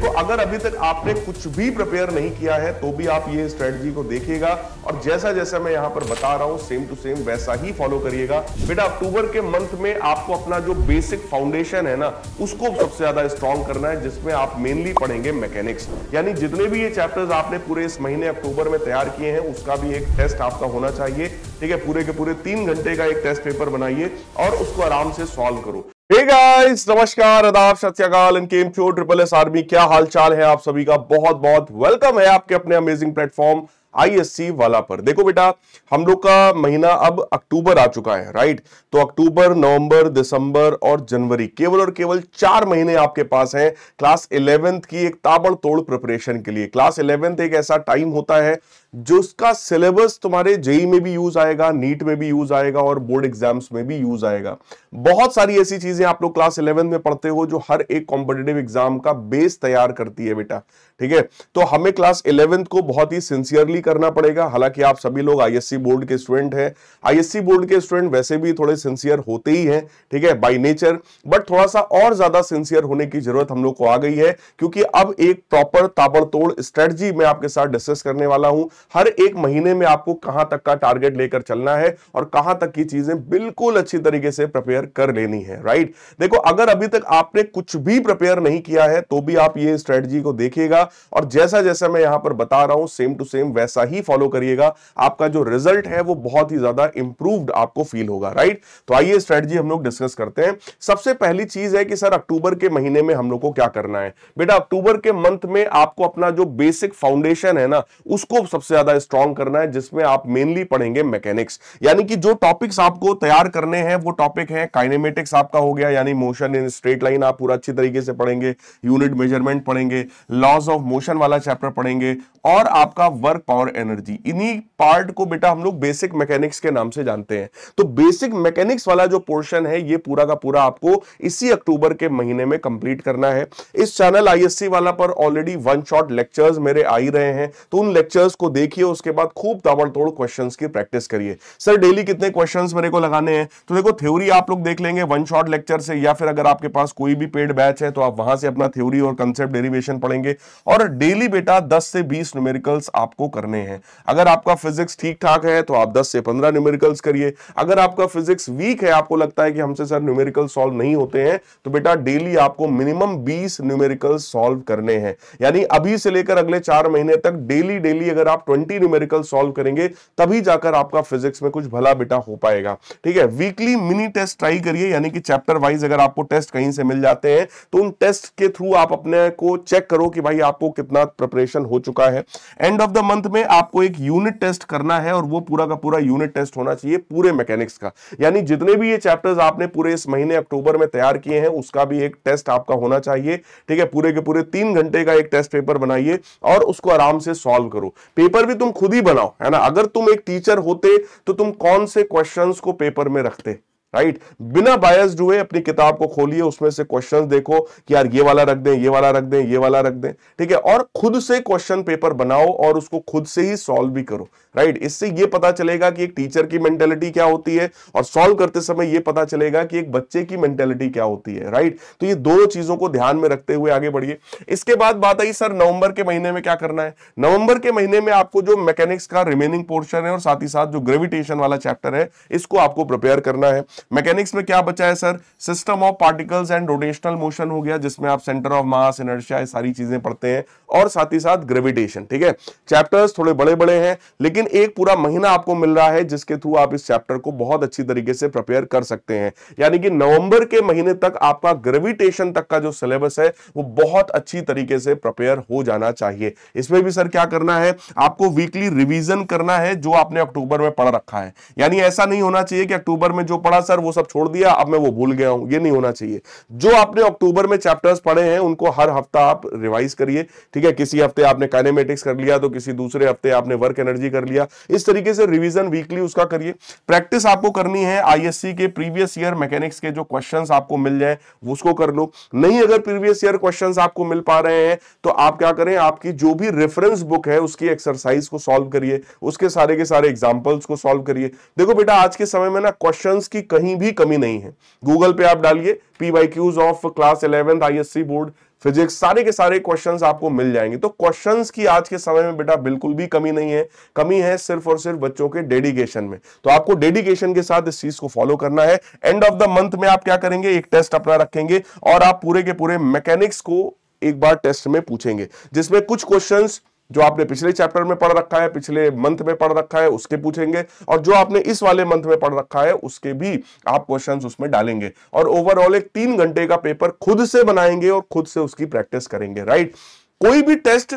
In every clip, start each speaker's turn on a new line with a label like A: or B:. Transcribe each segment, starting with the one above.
A: देखो, अगर अभी तक आपने कुछ भी प्रिपेयर नहीं किया है तो भी आप ये स्ट्रेटजी को देखिएगा और जैसा जैसा मैं यहां पर बता रहा हूं सेम टू सेम वैसा ही फॉलो करिएगा। बेटा, अक्टूबर के मंथ में आपको अपना जो बेसिक फाउंडेशन है ना उसको सबसे ज्यादा स्ट्रॉन्ग करना है, जिसमें आप मेनली पढ़ेंगे मैकेनिक्स। यानी जितने भी ये चैप्टर्स आपने पूरे इस महीने अक्टूबर में तैयार किए हैं उसका भी एक टेस्ट आपका होना चाहिए। ठीक है, पूरे के पूरे 3 घंटे का एक टेस्ट पेपर बनाइए और उसको आराम से सॉल्व करो। हे गाइस, नमस्कार, आदाब, सत श्री अकाल, केम छो ट्रिपल एस आर्मी। क्या हाल चाल है आप सभी का? बहुत बहुत वेलकम है आपके अपने अमेजिंग प्लेटफॉर्म आईएससी वाला पर। देखो बेटा, हम लोग का महीना अब अक्टूबर आ चुका है, राइट? तो अक्टूबर, नवंबर, दिसंबर और जनवरी, केवल और केवल 4 महीने आपके पास हैं क्लास 11th की एक ताबड़तोड़ प्रिपरेशन के लिए। क्लास 11th एक ऐसा टाइम होता है जो उसका सिलेबस तुम्हारे जेई में भी यूज आएगा, नीट में भी यूज आएगा और बोर्ड एग्जाम्स में भी यूज आएगा। बहुत सारी ऐसी चीजें आप लोग क्लास 11 में पढ़ते हो जो हर एक कॉम्पिटिटिव एग्जाम का बेस तैयार करती है बेटा। ठीक है, तो हमें क्लास 11th को बहुत ही सिंसियरली करना पड़ेगा। हालांकि आप सभी लोग आईएससी बोर्ड के स्टूडेंट हैं, आईएससी बोर्ड के स्टूडेंट वैसे भी थोड़े सिंसियर होते ही हैं, ठीक है, बाय नेचर, बट थोड़ा सा और ज्यादा सिंसियर होने की जरूरत हम लोग को आ गई है, क्योंकि अब एक प्रॉपर ताबड़तोड़ स्ट्रेटजी मैं आपके साथ डिस्कस करने वाला हूं। हर एक महीने में आपको कहां तक का टारगेट लेकर चलना है और कहां तक की चीजें बिल्कुल अच्छी तरीके से प्रिपेयर कर लेनी है, राइट? देखो, अगर अभी तक आपने कुछ भी प्रिपेयर नहीं किया है तो भी आप ये स्ट्रेटजी को देखिएगा और जैसा जैसा मैं यहां पर बता रहा हूं सेम टू सेम वैसा ही फॉलो करिएगा। आपका जो रिजल्ट है वो बहुत ही ज्यादा इंप्रूव्ड आपको फील होगा, राइट? तो आइए स्ट्रेटजी हम लोग डिस्कस करते हैं। सबसे पहली चीज है कि सर अक्टूबर के महीने में हम लोग को क्या करना है। बेटा, अक्टूबर के मंथ में आपको अपना जो बेसिक फाउंडेशन है ना उसको सबसे ज्यादा स्ट्रॉन्ग करना है, जिसमें आप मेनली पढ़ेंगे मैकेनिक्स। यानी कि जो टॉपिक्स आपको तैयार करने हैं वो टॉपिक है काइनेमेटिक्स आपका हो गया, यानी मोशन इन स्ट्रेट लाइन आप पूरा अच्छी तरीके से पढ़ेंगे, यूनिट मेजरमेंट पढ़ेंगे, लॉज ऑफ मोशन वाला चैप्टर पढ़ेंगे और आपका वर्क पावर एनर्जी। इन्हीं पार्ट को बेटा हम लोग बेसिक मैकेनिक्स के नाम से जानते हैं। तो बेसिक मैकेनिक्स वाला जो पोर्शन है ये पूरा का पूरा आपको इसी अक्टूबर के महीने में कंप्लीट करना है। इस चैनल आईएससी वाला पर ऑलरेडी वन शॉट लेक्चर्स मेरे आ ही रहे हैं, तो उन लेक्चर्स को देखिए, उसके बाद खूब ताबड़तोड़ क्वेश्चंस की प्रैक्टिस करिए। सर डेली कितने क्वेश्चंस मेरे को लगाने हैं? तो देखो, थ्योरी आप लोग देख लेंगे वन शॉट लेक्चर से, या फिर अगर आपके पास कोई भी पेड बैच है तो आप वहां से अपना थ्योरी और कंसेप्ट डेरिवेशन पढ़ेंगे। और डेली बेटा 10 से 20 न्यूमेरिकल्स आपको करने हैं। अगर आपका फिजिक्स ठीक ठाक है तो आप 10 से 15 न्यूमेरिकल्स करिए। अगर आपका फिजिक्स वीक है, आपको लगता है कि हमसे सर न्यूमेरिकल सॉल्व नहीं होते हैं, तो बेटा डेली आपको मिनिमम 20 न्यूमेरिकल्स सॉल्व करने हैं। यानी अभी से लेकर अगले 4 महीने तक डेली डेली अगर आप 20 न्यूमेरिकल सॉल्व करेंगे तभी जाकर आपका फिजिक्स में कुछ भला बेटा हो पाएगा। ठीक है, वीकली मिनी टेस्ट ट्राई करिए, यानी कि चैप्टर वाइज अगर आपको टेस्ट कहीं से मिल जाते हैं तो उन टेस्ट के थ्रू आप अपने को चेक करो कि भाई आपको कितना प्रिपरेशन हो चुका है। एंड ऑफ द मंथ में आपको एक यूनिट टेस्ट करना है और वो पूरा का पूरा यूनिट टेस्ट होना चाहिए पूरे मैकेनिक्स का। यानी जितने भी ये चैप्टर्स आपने पूरे इस महीने अक्टूबर में तैयार किए हैं उसका भी एक टेस्ट आपका होना चाहिए। ठीक है, पूरे के पूरे 3 घंटे का एक टेस्ट पेपर बनाइए और उसको आराम से सॉल्व करो। पेपर भी तुम खुद ही बनाओ, है ना? अगर तुम एक टीचर होते तो तुम कौन से क्वेश्चंस को पेपर में रखते, राइट? बिना बायस्ड हुए अपनी किताब को खोलिए, उसमें से क्वेश्चंस देखो कि यार ये वाला रख दें, ये वाला रख दें, ये वाला रख दें। ठीक है, और खुद से क्वेश्चन पेपर बनाओ और उसको खुद से ही सॉल्व भी करो, राइट? इससे ये पता चलेगा कि एक टीचर की मेंटेलिटी क्या होती है और सॉल्व करते समय ये पता चलेगा कि एक बच्चे की मेंटेलिटी क्या होती है, राइट? तो ये दोनों चीजों को ध्यान में रखते हुए आगे बढ़िए। इसके बाद बात आई सर नवंबर के महीने में क्या करना है। नवंबर के महीने में आपको जो मैकेनिक्स का रिमेनिंग पोर्शन है और साथ ही साथ जो ग्रेविटेशन वाला चैप्टर है इसको आपको प्रिपेयर करना है। मैकेनिक्स में क्या बचा है sir? System of particles and rotational motion हो गया, जिसमें आप सेंटर ऑफ मास, इनर्शिया, ये सारी चीजें पढ़ते हैं, और साथ ही साथ ग्रेविटेशन। ठीक है, चैप्टर्स थोड़े बड़े बड़े हैं लेकिन एक पूरा महीना आपको मिल रहा है जिसके थ्रू आप इस चैप्टर को बहुत अच्छी तरीके से प्रिपेयर कर सकते हैं। यानी कि नवंबर के महीने तक आपका ग्रेविटेशन तक का जो सिलेबस है वो बहुत अच्छी तरीके से प्रिपेयर हो जाना चाहिए। इसमें भी सर क्या करना है? आपको वीकली रिवीजन करना है जो आपने अक्टूबर में पढ़ रखा है। यानी ऐसा नहीं होना चाहिए कि अक्टूबर में जो पढ़ा सर वो सब छोड़ दिया, अब मैं वो भूल गया हूं, ये नहीं होना चाहिए। जो आपने अक्टूबर में चैप्टर्स पढ़े हैं उनको हर हफ्ता आप रिवाइज करिए। ठीक है, किसी हफ्ते आपने काइनेमेटिक्स कर लिया तो किसी दूसरे हफ्ते आपने वर्क एनर्जी कर लिया, इस तरीके से रिवीजन वीकली उसका करिए। प्रैक्टिस आपको करनी है आईएससी के प्रीवियस ईयर मैकेनिक्स के जो क्वेश्चंस आपको मिल जाए उसको कर लो। नहीं अगर प्रीवियस ईयर क्वेश्चंस आपको मिल पा रहे हैं तो आप क्या करें, आपकी जो भी रेफरेंस बुक है उसकी एक्सरसाइज को सॉल्व करिए, उसके सारे के सारे एग्जांपल्स को सॉल्व करिए। देखो बेटा, आज के समय में ना क्वेश्चंस की कहीं भी कमी नहीं है। गूगल पे आप डालिए PYQs of class 11th ISC board, physics, सारे के सारे क्वेश्चंस आपको मिल जाएंगे। तो क्वेश्चंस की आज के समय में बेटा बिल्कुल भी कमी नहीं है, कमी है सिर्फ और सिर्फ बच्चों के डेडिकेशन में। तो आपको डेडिकेशन के साथ इस चीज को फॉलो करना है। एंड ऑफ द मंथ में आप क्या करेंगे, एक टेस्ट अपना रखेंगे और आप पूरे के पूरे मैकेनिक्स को एक बार टेस्ट में पूछेंगे, जिसमें कुछ क्वेश्चंस जो आपने पिछले चैप्टर में पढ़ रखा है, पिछले मंथ में पढ़ रखा है, उसके पूछेंगे, और जो आपने इस वाले मंथ में पढ़ रखा है उसके भी आप क्वेश्चंस उसमें डालेंगे। और ओवरऑल एक 3 घंटे का पेपर खुद से बनाएंगे और खुद से उसकी प्रैक्टिस करेंगे, राइट। कोई भी टेस्ट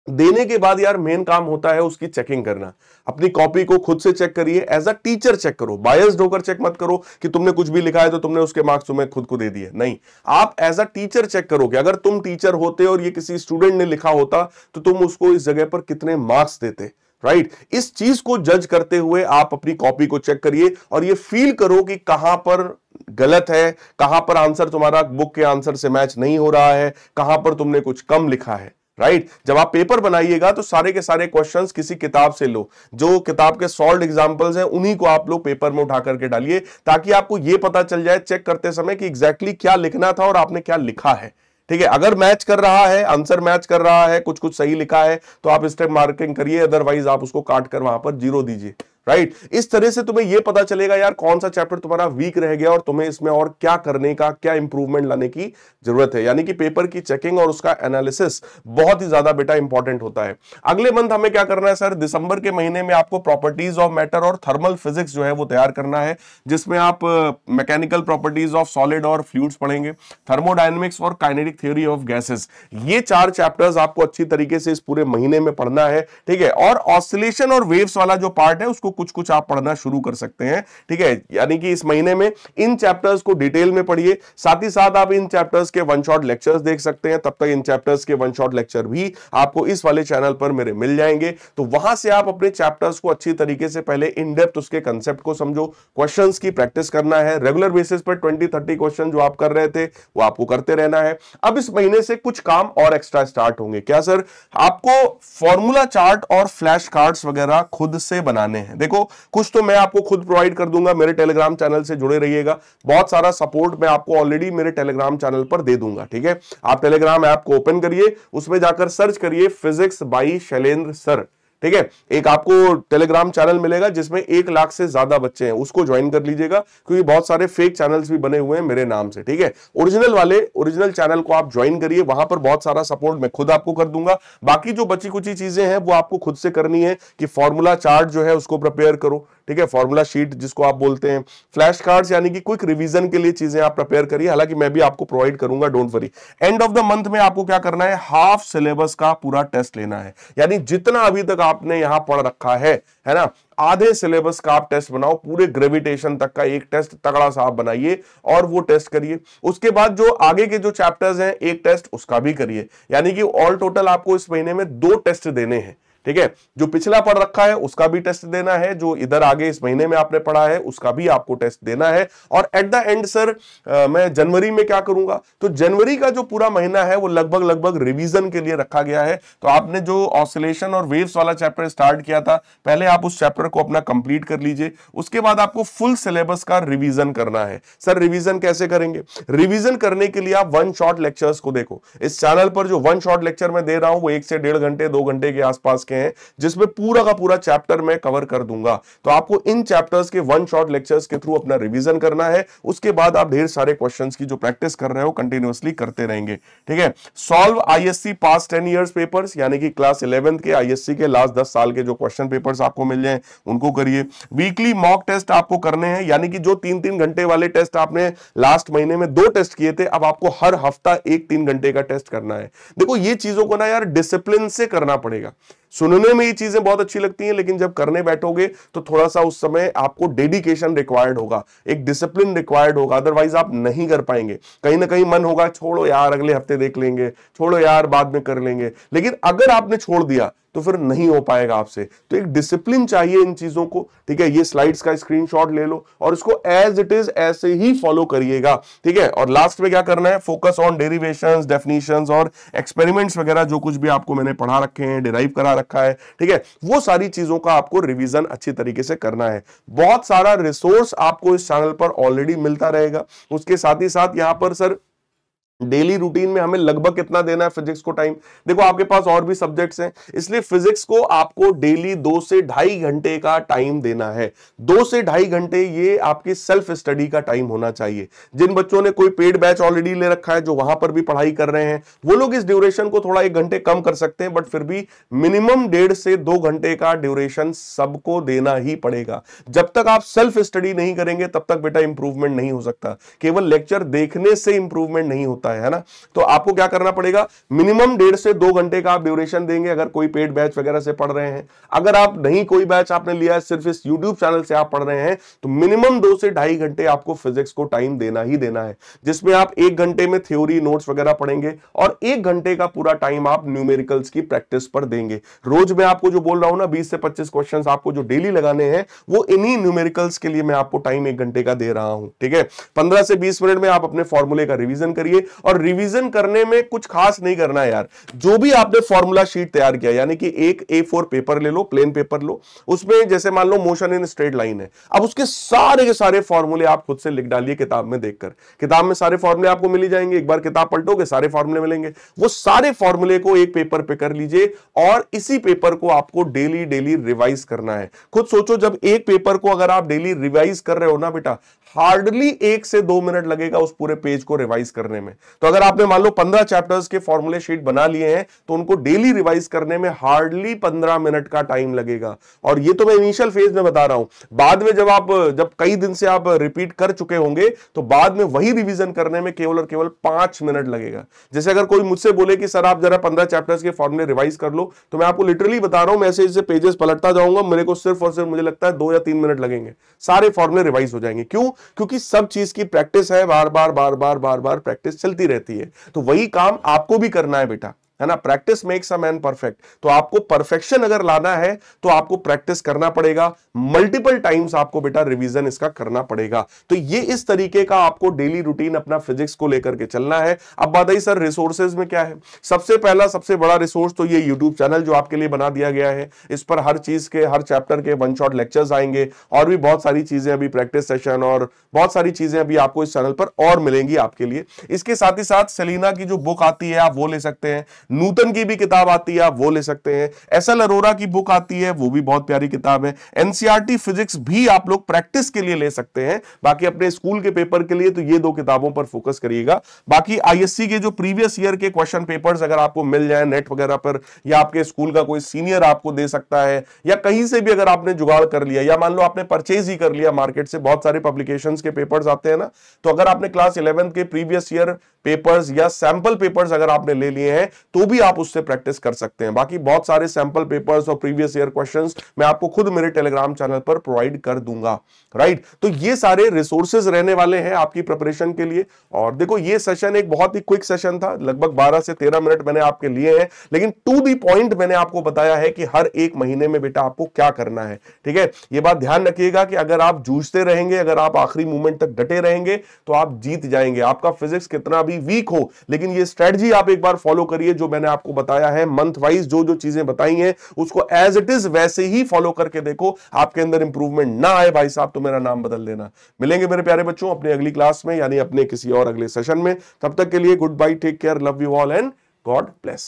A: देने के बाद यार मेन काम होता है उसकी चेकिंग करना। अपनी कॉपी को खुद से चेक करिए, एज अ टीचर चेक करो, बायस्ड होकर चेक मत करो कि तुमने कुछ भी लिखा है तो तुमने उसके मार्क्स तुम्हें खुद को दे दिए, नहीं। आप एज अ टीचर चेक करो कि अगर तुम टीचर होते और ये किसी स्टूडेंट ने लिखा होता तो तुम उसको इस जगह पर कितने मार्क्स देते, राइट। इस चीज को जज करते हुए आप अपनी कॉपी को चेक करिए और ये फील करो कि कहां पर गलत है, कहां पर आंसर तुम्हारा बुक के आंसर से मैच नहीं हो रहा है, कहां पर तुमने कुछ कम लिखा है, राइट। जब आप पेपर बनाइएगा तो सारे के सारे क्वेश्चंस किसी किताब से लो, जो किताब के सॉल्व एग्जांपल्स हैं उन्हीं को आप लोग पेपर में उठा करके डालिए, ताकि आपको यह पता चल जाए चेक करते समय कि एग्जैक्टली क्या लिखना था और आपने क्या लिखा है, ठीक है। अगर मैच कर रहा है, आंसर मैच कर रहा है, कुछ कुछ सही लिखा है तो आप स्टेप मार्किंग करिए, अदरवाइज आप उसको काट कर वहां पर 0 दीजिए, राइट। इस तरह से तुम्हें यह पता चलेगा यार कौन सा चैप्टर तुम्हारा वीक रह गया और तुम्हें इसमें और क्या करने का, क्या इंप्रूवमेंट लाने की जरूरत है। यानी कि पेपर की चेकिंग और उसका एनालिसिस बहुत ही ज्यादा बेटा इंपॉर्टेंट होता है। अगले मंथ हमें क्या करना है सर, दिसंबर के महीने में आपको प्रॉपर्टीज ऑफ मैटर और थर्मल फिजिक्स जो है वो तैयार करना है, जिसमें आप मैकेनिकल प्रॉपर्टीज ऑफ सॉलिड और फ्लूइड्स पढ़ेंगे, थर्मोडायनेमिक्स और काइनेटिक थ्योरी ऑफ गैसेस। ये 4 चैप्टर्स आपको अच्छी तरीके से इस पूरे महीने में पढ़ना है, ठीक है। और ऑसिलेशन और वेव्स वाला जो पार्ट है उसको कुछ कुछ आप पढ़ना शुरू कर सकते हैं, ठीक है। यानी कि इस महीने में इन चैप्टर्स को डिटेल में पढ़िए, साथ ही साथ आप इन चैप्टर्स के वन शॉट लेक्चर्स देख सकते हैं। तब तक इन चैप्टर्स के वन शॉट लेक्चर भी आपको इस वाले चैनल पर मेरे मिल जाएंगे। तो वहां से आप अपने चैप्टर्स को अच्छी तरीके से पहले इन डेप्थ उसके कंसेप्ट को समझो, क्वेश्चंस की प्रैक्टिस करना है, रेगुलर बेसिस पर 20-30 क्वेश्चन जो आप कर रहे थे वो आपको करते रहना है। अब इस महीने से कुछ काम और एक्स्ट्रा स्टार्ट होंगे। क्या सर, आपको फॉर्मूला चार्ट और फ्लैश कार्ड्स वगैरह खुद से बनाने हैं। देखो कुछ तो मैं आपको खुद प्रोवाइड कर दूंगा, मेरे टेलीग्राम चैनल से जुड़े रहिएगा, बहुत सारा सपोर्ट मैं आपको ऑलरेडी मेरे टेलीग्राम चैनल पर दे दूंगा, ठीक है। आप टेलीग्राम ऐप को ओपन करिए, उसमें जाकर सर्च करिए फिजिक्स बाई शैलेंद्र सर, ठीक है। एक आपको टेलीग्राम चैनल मिलेगा जिसमें 1 लाख से ज्यादा बच्चे हैं, उसको ज्वाइन कर लीजिएगा, क्योंकि बहुत सारे फेक चैनल्स भी बने हुए हैं मेरे नाम से, ठीक है। ओरिजिनल चैनल को आप ज्वाइन करिए, वहां पर बहुत सारा सपोर्ट मैं खुद आपको कर दूंगा। बाकी जो बची कुछ चीजें हैं वो आपको खुद से करनी है, कि फॉर्मूला चार्ट जो है उसको प्रिपेयर करो, ठीक है, फॉर्मूला शीट जिसको आप बोलते हैं, फ्लैश कार्ड्स यानी कि क्विक रिवीजन के लिए चीजें आप प्रिपेयर करिए, हालांकि मैं भी आपको प्रोवाइड करूंगा, don't worry. End of the month में आपको क्या करना है, हाफ सिलेबस का पूरा टेस्ट लेना है, यानी जितना अभी तक आपने यहां पढ़ रखा है ना, आधे सिलेबस का आप टेस्ट बनाओ, पूरे ग्रेविटेशन तक का एक टेस्ट तगड़ा सा आप बनाइए और वो टेस्ट करिए। उसके बाद जो आगे के जो चैप्टर्स हैं एक टेस्ट उसका भी करिए, यानी कि ऑल टोटल आपको इस महीने में 2 टेस्ट देने हैं, ठीक है। जो पिछला पढ़ रखा है उसका भी टेस्ट देना है, जो इधर आगे इस महीने में आपने पढ़ा है उसका भी आपको टेस्ट देना है। और एट द एंड सर मैं जनवरी में क्या करूंगा, तो जनवरी का जो पूरा महीना है वो लगभग रिवीजन के लिए रखा गया है। तो आपने जो ऑसिलेशन और वेव्स वाला चैप्टर स्टार्ट किया था, पहले आप उस चैप्टर को अपना कंप्लीट कर लीजिए, उसके बाद आपको फुल सिलेबस का रिवीजन करना है। सर रिवीजन कैसे करेंगे, रिवीजन करने के लिए आप वन शॉट लेक्चर्स को देखो, इस चैनल पर जो वन शॉट लेक्चर मैं दे रहा हूं वो 1 से 1.5 घंटे 2 घंटे के आसपास के हैं, जिसमें पूरा का पूरा चैप्टर मैं कवर कर दूंगा। तो आपको इन चैप्टर्स के वन शॉट लेक्चर्स के थ्रू अपना रिवीजन करना है, उसके बाद आप ढेर सारे क्वेश्चंस की जो प्रैक्टिस कर रहे हो कंटिन्यूअसली करते रहेंगे, ठीक है। Solve ISC past 10 years papers, यानी कि क्लास 11th के आईएससी के लास्ट 10 साल के जो क्वेश्चन पेपर्स आपको मिल जाएं उनको करिए। वीकली मॉक टेस्ट आपको करने हैं, यानी कि जो 3-3 घंटे वाले टेस्ट आपने लास्ट महीने में 2 टेस्ट किए थे, अब आपको हर हफ्ता 1-3 घंटे का टेस्ट करना है। देखो ये चीजों को ना यार डिसिप्लिन से करना पड़ेगा। सुनने में ये चीजें बहुत अच्छी लगती हैं, लेकिन जब करने बैठोगे तो थोड़ा सा उस समय आपको डेडिकेशन रिक्वायर्ड होगा, एक डिसिप्लिन रिक्वायर्ड होगा, अदरवाइज आप नहीं कर पाएंगे। कहीं ना कहीं मन होगा छोड़ो यार अगले हफ्ते देख लेंगे, छोड़ो यार बाद में कर लेंगे, लेकिन अगर आपने छोड़ दिया तो फिर नहीं हो पाएगा आपसे। तो एक डिसिप्लिन चाहिए इन चीजों को, ठीक है। ये स्लाइड्स का स्क्रीनशॉट ले लो और इसको एज इट इज ऐसे ही फॉलो करिएगा, ठीक है। और लास्ट में क्या करना है, फोकस ऑन डेरिवेशंस, डेफिनेशंस और एक्सपेरिमेंट्स वगैरह जो कुछ भी आपको मैंने पढ़ा रखे हैं, डिराइव करा रखा है, ठीक है, वो सारी चीजों का आपको रिवीजन अच्छी तरीके से करना है। बहुत सारा रिसोर्स आपको इस चैनल पर ऑलरेडी मिलता रहेगा, उसके साथ ही साथ यहां पर सर डेली रूटीन में हमें लगभग कितना देना है फिजिक्स को टाइम? देखो आपके पास और भी सब्जेक्ट्स हैं, इसलिए फिजिक्स को आपको डेली 2 से ढाई घंटे का टाइम देना है। 2 से ढाई घंटे ये आपकी सेल्फ स्टडी का टाइम होना चाहिए। जिन बच्चों ने कोई पेड बैच ऑलरेडी ले रखा है, जो वहां पर भी पढ़ाई कर रहे हैं, वो लोग इस ड्यूरेशन को थोड़ा 1 घंटे कम कर सकते हैं, बट फिर भी मिनिमम 1.5 से 2 घंटे का ड्यूरेशन सबको देना ही पड़ेगा। जब तक आप सेल्फ स्टडी नहीं करेंगे तब तक बेटा इंप्रूवमेंट नहीं हो सकता। केवल लेक्चर देखने से इंप्रूवमेंट नहीं होता है ना। तो आपको क्या करना पड़ेगा, मिनिमम 1.5 से 2 घंटे का आप ड्यूरेशन देंगे अगर कोई पेड बैच वगैरह से पढ़ रहे हैं। अगर आप नहीं कोई बैच आपने लिया है, सिर्फ इस यूट्यूब चैनल से आप पढ़ रहे हैं, तो मिनिमम 2 से ढाई घंटे आपको फिजिक्स को टाइम देना ही देना है, जिसमें आप 1 घंटे में थ्योरी नोट्स वगैरह पढ़ेंगे और 1 घंटे का पूरा टाइम आप न्यूमेरिकल्स की प्रैक्टिस पर देंगे। रोज मैं आपको जो बोल रहा हूं ना, 20 से 25 क्वेश्चन आपको जो डेली लगाने हैं, वो इन्हीं न्यूमेरिकल्स के लिए मैं आपको टाइम 1 घंटे का दे रहा हूं। ठीक है, 15 से 20 मिनट में आप अपने फॉर्मूले का रिवीजन करिए, और रिवीजन करने में कुछ खास नहीं करना है यार। जो भी आपने फॉर्मूला शीट तैयार किया, यानी कि एक A4 पेपर ले लो, प्लेन पेपर लो, उसमें जैसे मान लो मोशन इन स्ट्रेट लाइन है, अब उसके सारे के सारे फॉर्मूले आप खुद से लिख डालिए किताब में देखकर। किताब में सारे फॉर्मूले आपको मिल जाएंगे, एक बार किताब पलटोगे सारे फॉर्मूले मिलेंगे। वो सारे फॉर्मूले को एक पेपर पे कर लीजिए, और इसी पेपर को आपको डेली डेली रिवाइज करना है। खुद सोचो, जब एक पेपर को अगर आप डेली रिवाइज कर रहे हो ना बेटा, हार्डली 1 से 2 मिनट लगेगा उस पूरे पेज को रिवाइज करने में। तो अगर आपने मान लो 15 चैप्टर्स के फॉर्मूले शीट बना लिए हैं, तो उनको डेली रिवाइज करने में हार्डली 15 मिनट का टाइम लगेगा। और ये तो मैं इनिशियल फेज में बता रहा हूं, बाद में जब कई दिन से आप रिपीट कर चुके होंगे, तो बाद में वही रिवीजन करने में केवल और केवल 5 मिनट लगेगा। जैसे अगर कोई मुझसे बोले कि सर आप जरा 15 चैप्टर्स के फॉर्मूले रिवाइज कर लो, तो मैं आपको लिटरली बता रहा हूं, मैं ऐसे पेजेस पलटता जाऊंगा, मेरे को सिर्फ और सिर्फ मुझे लगता है 2 या 3 मिनट लगेंगे, सारे फॉर्मूले रिवाइज हो जाएंगे। क्यों? क्योंकि सब चीज की प्रैक्टिस है, बार बार प्रैक्टिस चलती रहती है। तो वही काम आपको भी करना है बेटा, है ना। Practice makes a man perfect. तो आपको परफेक्शन अगर लाना है तो आपको प्रैक्टिस करना पड़ेगा, मल्टीपल टाइम्स आपको बेटा रिवीजन इसका करना पड़ेगा। तो ये इस तरीके का आपको डेली रूटीन अपना फिजिक्स को लेकर के चलना है। अब बात आई सर रिसोर्सेज में क्या है। सबसे पहला सबसे बड़ा रिसोर्स तो ये यूट्यूब चैनल जो आपके लिए बना दिया गया है। इस पर हर चीज के, हर चैप्टर के 1 शॉट लेक्चर्स आएंगे, और भी बहुत सारी चीजें, अभी प्रैक्टिस सेशन और बहुत सारी चीजें अभी आपको इस चैनल पर और मिलेंगी आपके लिए। इसके साथ ही साथ सेलिना की जो बुक आती है आप वो ले सकते हैं, नूतन की भी किताब आती है आप वो ले सकते हैं, एसएल अरोरा की बुक आती है वो भी बहुत प्यारी किताब है, एनसीईआरटी फिजिक्स भी आप लोग प्रैक्टिस के लिए ले सकते हैं। बाकी अपने स्कूल के पेपर के लिए तो ये 2 किताबों पर फोकस करिएगा। बाकी आईएससी के जो प्रीवियस ईयर के क्वेश्चन पेपर्स अगर आपको मिल जाए नेट वगैरह पर, या आपके स्कूल का कोई सीनियर आपको दे सकता है, या कहीं से भी अगर आपने जुगाड़ कर लिया, या मान लो आपने परचेज ही कर लिया मार्केट से, बहुत सारे पब्लिकेशंस के पेपर्स आते हैं ना, तो अगर आपने क्लास 11th के प्रीवियस ईयर पेपर्स या सैंपल पेपर्स अगर आपने ले लिए हैं, तो भी आप उससे प्रैक्टिस कर सकते हैं। बाकी बहुत सारे सैंपल पेपर्स और प्रीवियस ईयर क्वेश्चंस मैं आपको खुद मेरे टेलीग्राम चैनल पर प्रोवाइड कर दूंगा, राइट। तो ये सारे रिसोर्सेज रहने वाले हैं आपकी प्रिपरेशन के लिए। और देखो ये सेशन एक बहुत ही क्विक सेशन था, लगभग 12 से 13 मिनट मैंने आपके लिए हैं, लेकिन टू दी पॉइंट मैंने आपको बताया है कि हर एक महीने में बेटा आपको क्या करना है। ठीक है, ये बात ध्यान रखिएगा कि अगर आप जूझते रहेंगे, अगर आप आखिरी मोमेंट तक डटे रहेंगे, तो आप जीत जाएंगे। आपका फिजिक्स कितना भी वीक हो, लेकिन ये स्ट्रेटजी आप एक बार फॉलो करिए जो मैंने आपको बताया है। मंथ वाइज जो जो चीजें बताई हैं उसको एज इट इज वैसे ही फॉलो करके देखो। आपके अंदर इंप्रूवमेंट ना आए भाई साहब तो मेरा नाम बदल देना। मिलेंगे मेरे प्यारे बच्चों अपनी अगली क्लास में, यानी अपने किसी और अगले सेशन में। तब तक के लिए goodbye, take care, love you all and God bless.